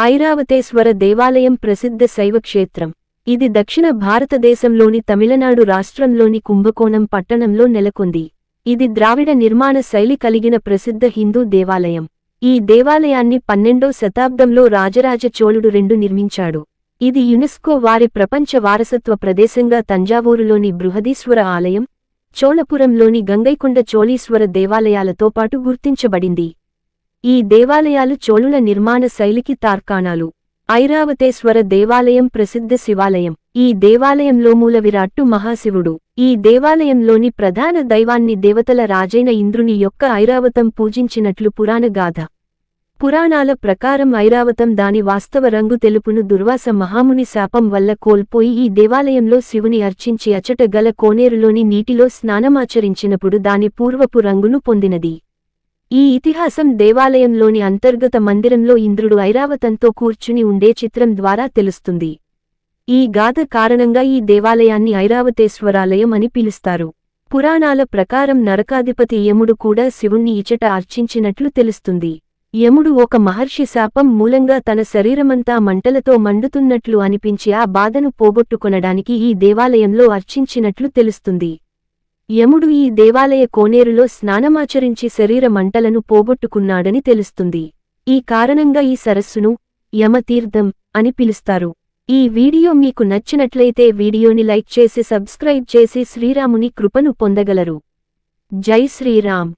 ఐరావతేశ్వర దేవాలయం ప్రసిద్ధ శైవ క్షేత్రం. ఇది దక్షిణ భారతదేశంలోని తమిళనాడు రాష్ట్రంలోని కుంభకోణం పట్టణంలో నెలకొంది. ఇది ద్రావిడ నిర్మాణ శైలి కలిగిన ప్రసిద్ధ హిందూ దేవాలయం. ఈ దేవాలయాన్ని 12వ శతాబ్దంలో రాజరాజ చోళుడు II నిర్మించాడు. ఇది యునెస్కో వారి ప్రపంచ వారసత్వ ప్రదేశంగా తంజావూరులోని బృహదీశ్వర ఆలయం, చోళపురంలోని గంగైకొండ చోళీశ్వర దేవాలయాలతో పాటు గుర్తించబడింది. ఈ దేవాలయాలు చోళుల నిర్మాణ శైలికి తార్కాణాలు. ఐరావతేశ్వర దేవాలయం ప్రసిద్ధ శివాలయం. ఈ దేవాలయంలో మూల విరాట్టు మహాశివుడు. ఈ దేవాలయంలోని ప్రధాన దైవాన్ని దేవతల రాజైన ఇంద్రుని యొక్క ఐరావతం పూజించినట్లు పురాణ గాథ. పురాణాల ప్రకారం ఐరావతం దాని వాస్తవ రంగు తెలుపును దుర్వాస మహాముని శాపం వల్ల కోల్పోయి ఈ దేవాలయంలో శివుని అర్చించి అచట గల కోనేరులోని నీటిలో స్నానమాచరించినప్పుడు దాని పూర్వపు రంగును పొందినది. ఈ ఇతిహాసం దేవాలయంలోని అంతర్గత మందిరంలో ఇంద్రుడు ఐరావతంతో కూర్చుని ఉండే చిత్రం ద్వారా తెలుస్తుంది. ఈ గాథ కారణంగా ఈ దేవాలయాన్ని ఐరావతేశ్వరాలయం అని పిలుస్తారు. పురాణాల ప్రకారం నరకాధిపతి యముడు కూడా శివుణ్ణి ఇచట అర్చించినట్లు తెలుస్తుంది. యముడు ఒక మహర్షి శాపం మూలంగా తన శరీరమంతా మంటలతో మండుతున్నట్లు అనిపించి ఆ బాధను పోగొట్టుకొనడానికి ఈ దేవాలయంలో అర్చించినట్లు తెలుస్తుంది. యముడు ఈ దేవాలయ కోనేరులో స్నానమాచరించి శరీర మంటలను పోగొట్టుకున్నాడని తెలుస్తుంది. ఈ కారణంగా ఈ సరస్సును యమతీర్థం అని పిలుస్తారు. ఈ వీడియో మీకు నచ్చినట్లయితే వీడియోని లైక్ చేసి సబ్స్క్రైబ్ చేసి శ్రీరాముని కృపను పొందగలరు. జై శ్రీరామ్.